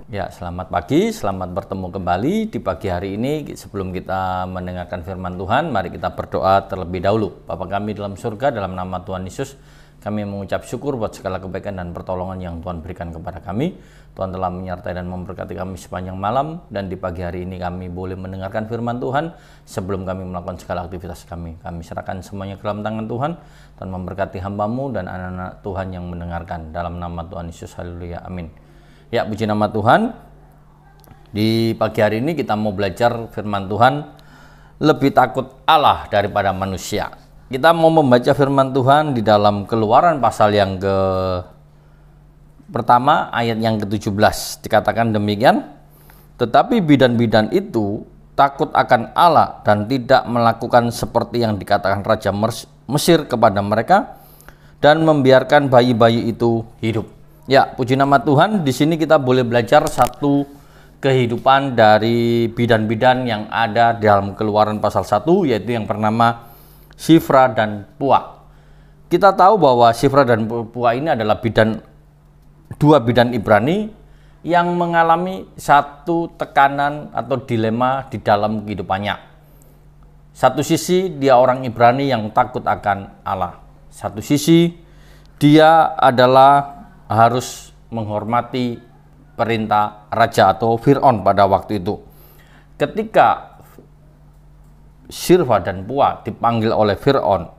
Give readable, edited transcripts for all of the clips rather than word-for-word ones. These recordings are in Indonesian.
Ya, selamat pagi, selamat bertemu kembali di pagi hari ini. Sebelum kita mendengarkan firman Tuhan, mari kita berdoa terlebih dahulu. Bapa kami dalam surga, dalam nama Tuhan Yesus, kami mengucap syukur buat segala kebaikan dan pertolongan yang Tuhan berikan kepada kami. Tuhan telah menyertai dan memberkati kami sepanjang malam, dan di pagi hari ini kami boleh mendengarkan firman Tuhan sebelum kami melakukan segala aktivitas kami. Kami serahkan semuanya ke dalam tangan Tuhan, dan memberkati hamba-Mu dan anak-anak Tuhan yang mendengarkan. Dalam nama Tuhan Yesus, haleluya, amin. Ya, puji nama Tuhan. Di pagi hari ini kita mau belajar firman Tuhan, lebih takut Allah daripada manusia. Kita mau membaca firman Tuhan di dalam Keluaran pasal yang pertama ayat yang ke-17. Dikatakan demikian, tetapi bidan-bidan itu takut akan Allah dan tidak melakukan seperti yang dikatakan Raja Mesir kepada mereka, dan membiarkan bayi-bayi itu hidup. Ya, puji nama Tuhan. Di sini kita boleh belajar satu kehidupan dari bidan-bidan yang ada dalam Keluaran pasal 1, yaitu yang bernama Shifra dan Pua. Kita tahu bahwa Shifra dan Pua ini adalah dua bidan Ibrani yang mengalami satu tekanan atau dilema di dalam kehidupannya. Satu sisi dia orang Ibrani yang takut akan Allah. Satu sisi dia adalah harus menghormati perintah raja atau Fir'aun pada waktu itu. Ketika Shifra dan Pua dipanggil oleh Fir'aun,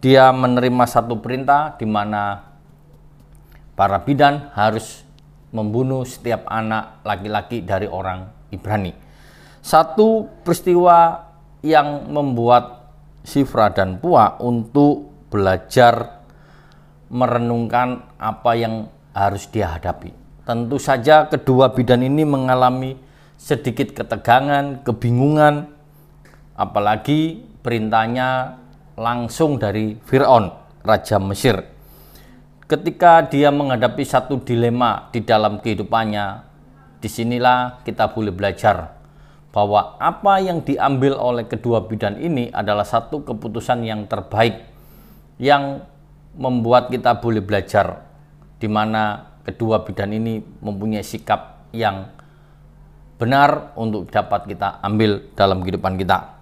dia menerima satu perintah di mana para bidan harus membunuh setiap anak laki-laki dari orang Ibrani. Satu peristiwa yang membuat Shifra dan Pua untuk belajar merenungkan apa yang harus dia hadapi. Tentu saja kedua bidan ini mengalami sedikit ketegangan, kebingungan, apalagi perintahnya langsung dari Fir'aun, Raja Mesir. Ketika dia menghadapi satu dilema di dalam kehidupannya, disinilah kita boleh belajar bahwa apa yang diambil oleh kedua bidan ini adalah satu keputusan yang terbaik, yang membuat kita boleh belajar di mana kedua bidan ini mempunyai sikap yang benar untuk dapat kita ambil dalam kehidupan kita.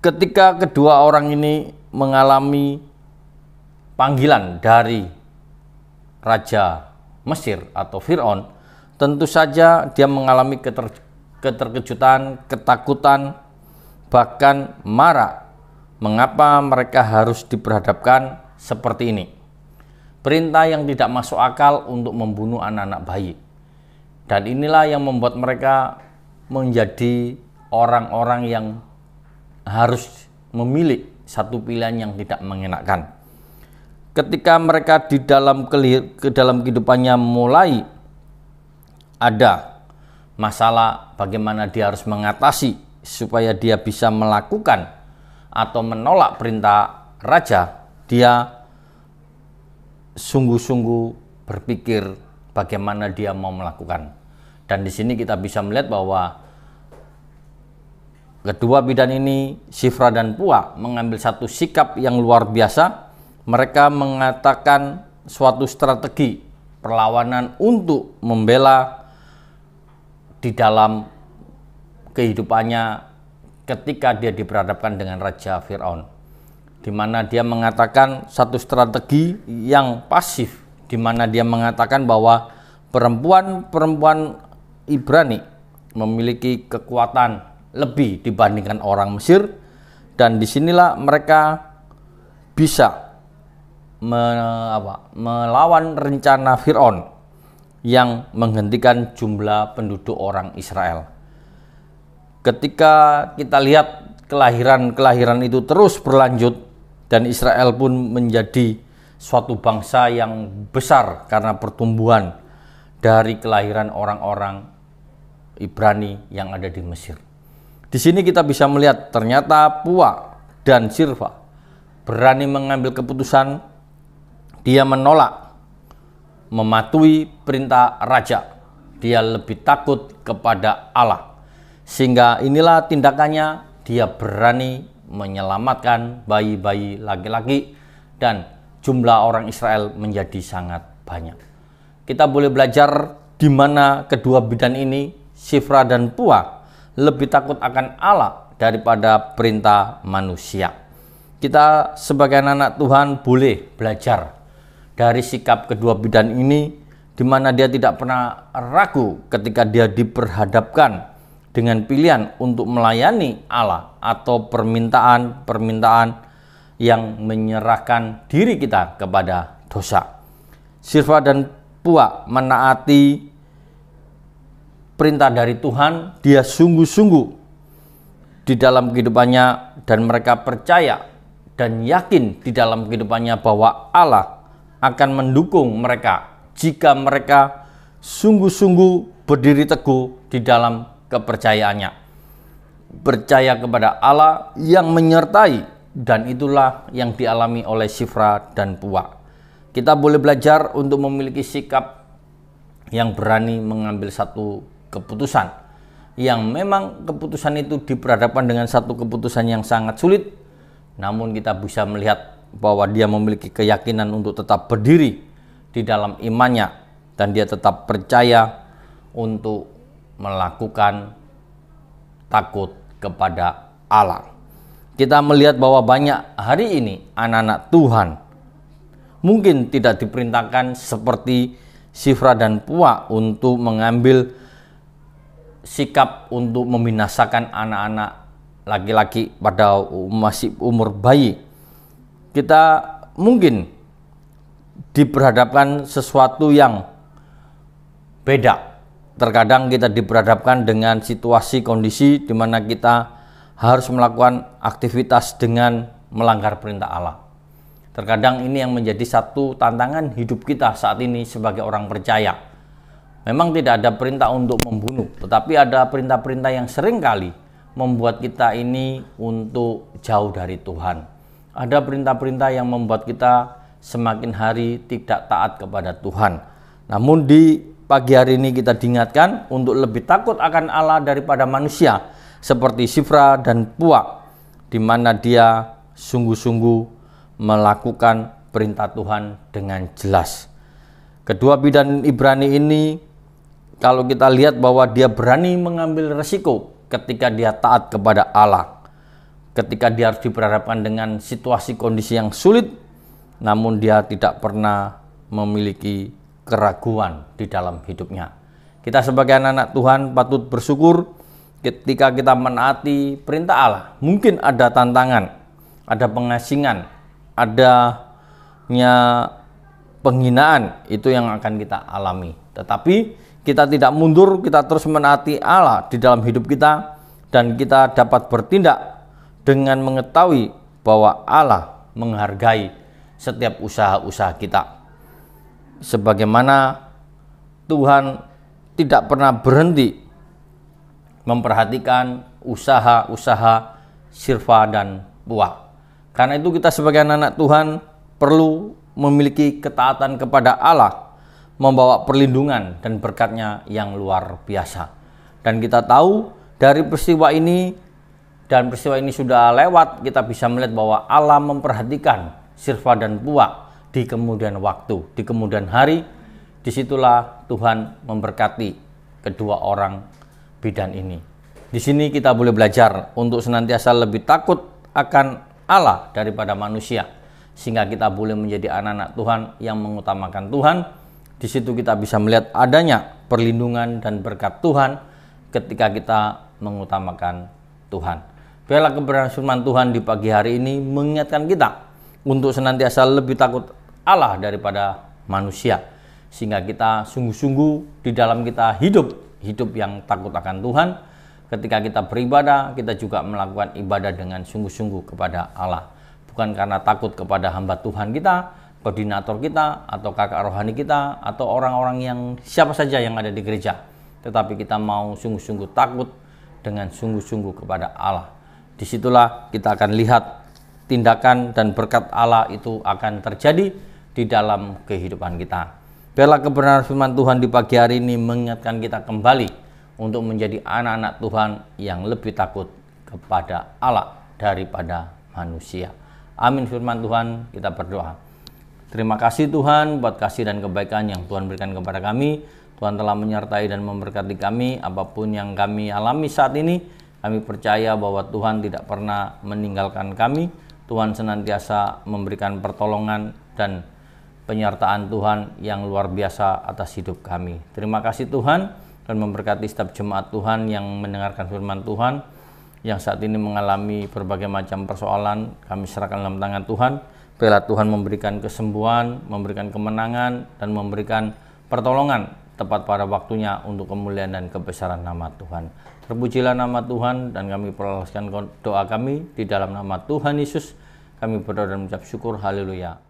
Ketika kedua orang ini mengalami panggilan dari Raja Mesir atau Fir'aun, tentu saja dia mengalami keterkejutan, ketakutan, bahkan marah. Mengapa mereka harus diperhadapkan seperti ini? Perintah yang tidak masuk akal untuk membunuh anak-anak bayi. Dan inilah yang membuat mereka menjadi orang-orang yang harus memilih satu pilihan yang tidak mengenakan. Ketika mereka di dalam kehidupannya mulai ada masalah, bagaimana dia harus mengatasi supaya dia bisa melakukan atau menolak perintah raja, dia sungguh-sungguh berpikir bagaimana dia mau melakukan. Dan di sini kita bisa melihat bahwa kedua bidan ini, Shifra dan Pua, mengambil satu sikap yang luar biasa. Mereka mengatakan suatu strategi perlawanan untuk membela di dalam kehidupannya ketika dia diperhadapkan dengan Raja Fir'aun, di mana dia mengatakan satu strategi yang pasif, di mana dia mengatakan bahwa perempuan Ibrani memiliki kekuatan lebih dibandingkan orang Mesir, dan disinilah mereka bisa melawan rencana Fir'aun yang menghentikan jumlah penduduk orang Israel. Ketika kita lihat kelahiran itu terus berlanjut, dan Israel pun menjadi suatu bangsa yang besar karena pertumbuhan dari kelahiran orang-orang Ibrani yang ada di Mesir. Di sini kita bisa melihat ternyata Pua dan Shifra berani mengambil keputusan. Dia menolak mematuhi perintah raja. Dia lebih takut kepada Allah. Sehingga inilah tindakannya, dia berani menyelamatkan bayi-bayi laki-laki, dan jumlah orang Israel menjadi sangat banyak. kita boleh belajar di mana kedua bidan ini, Shifra dan Puah, lebih takut akan Allah daripada perintah manusia. Kita sebagai anak Tuhan boleh belajar dari sikap kedua bidan ini, di mana dia tidak pernah ragu ketika dia diperhadapkan dengan pilihan untuk melayani Allah atau permintaan-permintaan yang menyerahkan diri kita kepada dosa. Shifra dan Puah menaati perintah dari Tuhan, dia sungguh-sungguh di dalam kehidupannya, dan mereka percaya dan yakin di dalam kehidupannya bahwa Allah akan mendukung mereka jika mereka sungguh-sungguh berdiri teguh di dalam kepercayaannya. Percaya kepada Allah yang menyertai, dan itulah yang dialami oleh Shifra dan Puah. Kita boleh belajar untuk memiliki sikap yang berani mengambil satu keputusan, yang memang keputusan itu diperhadapkan dengan satu keputusan yang sangat sulit, namun kita bisa melihat bahwa dia memiliki keyakinan untuk tetap berdiri di dalam imannya, dan dia tetap percaya untuk melakukan takut kepada Allah. Kita melihat bahwa banyak hari ini anak-anak Tuhan mungkin tidak diperintahkan seperti Shifra dan Puah untuk mengambil sikap untuk membinasakan anak-anak laki-laki pada masih umur bayi. Kita mungkin diperhadapkan sesuatu yang beda. Terkadang kita diperhadapkan dengan situasi kondisi di mana kita harus melakukan aktivitas dengan melanggar perintah Allah. Terkadang ini yang menjadi satu tantangan hidup kita saat ini sebagai orang percaya. Memang tidak ada perintah untuk membunuh, tetapi ada perintah-perintah yang seringkali membuat kita ini untuk jauh dari Tuhan. Ada perintah-perintah yang membuat kita semakin hari tidak taat kepada Tuhan. Namun di pagi hari ini kita diingatkan untuk lebih takut akan Allah daripada manusia, seperti Shifra dan Puah, di mana dia sungguh-sungguh melakukan perintah Tuhan dengan jelas. Kedua bidan Ibrani ini, kalau kita lihat bahwa dia berani mengambil resiko ketika dia taat kepada Allah, ketika dia harus diperhadapkan dengan situasi kondisi yang sulit, namun dia tidak pernah memiliki keraguan di dalam hidupnya. Kita sebagai anak-anak Tuhan patut bersyukur ketika kita menaati perintah Allah. Mungkin ada tantangan, ada pengasingan, adanya penghinaan, itu yang akan kita alami. Tetapi kita tidak mundur, kita terus menaati Allah di dalam hidup kita, dan kita dapat bertindak dengan mengetahui bahwa Allah menghargai setiap usaha-usaha kita. Sebagaimana Tuhan tidak pernah berhenti memperhatikan usaha-usaha Shifra dan Puah. Karena itu kita sebagai anak-anak Tuhan perlu memiliki ketaatan kepada Allah, membawa perlindungan dan berkat-Nya yang luar biasa. Dan kita tahu dari peristiwa ini, dan peristiwa ini sudah lewat, kita bisa melihat bahwa Allah memperhatikan Shifra dan Puah di kemudian waktu, di kemudian hari. Disitulah Tuhan memberkati kedua orang bidan ini. Di sini kita boleh belajar untuk senantiasa lebih takut akan Allah daripada manusia, sehingga kita boleh menjadi anak-anak Tuhan yang mengutamakan Tuhan. Di situ kita bisa melihat adanya perlindungan dan berkat Tuhan ketika kita mengutamakan Tuhan. Biarlah kebenaran firman Tuhan di pagi hari ini mengingatkan kita untuk senantiasa lebih takut Allah daripada manusia, sehingga kita sungguh-sungguh di dalam kita hidup yang takut akan Tuhan. Ketika kita beribadah, kita juga melakukan ibadah dengan sungguh-sungguh kepada Allah, bukan karena takut kepada hamba Tuhan kita, koordinator kita, atau kakak rohani kita, atau orang-orang yang siapa saja yang ada di gereja, tetapi kita mau sungguh-sungguh takut dengan sungguh-sungguh kepada Allah. Disitulah kita akan lihat tindakan dan berkat Allah itu akan terjadi di dalam kehidupan kita. Biarlah kebenaran firman Tuhan di pagi hari ini mengingatkan kita kembali untuk menjadi anak-anak Tuhan yang lebih takut kepada Allah daripada manusia. Amin firman Tuhan, kita berdoa. Terima kasih Tuhan buat kasih dan kebaikan yang Tuhan berikan kepada kami. Tuhan telah menyertai dan memberkati kami apapun yang kami alami saat ini. Kami percaya bahwa Tuhan tidak pernah meninggalkan kami. Tuhan senantiasa memberikan pertolongan dan penyertaan Tuhan yang luar biasa atas hidup kami. Terima kasih Tuhan, dan memberkati setiap jemaat Tuhan yang mendengarkan firman Tuhan, yang saat ini mengalami berbagai macam persoalan. Kami serahkan dalam tangan Tuhan. Biarlah Tuhan memberikan kesembuhan, memberikan kemenangan, dan memberikan pertolongan tepat pada waktunya untuk kemuliaan dan kebesaran nama Tuhan. Terpujilah nama Tuhan, dan kami perolehkan doa kami di dalam nama Tuhan Yesus. Kami berdoa dan mengucap syukur. Haleluya.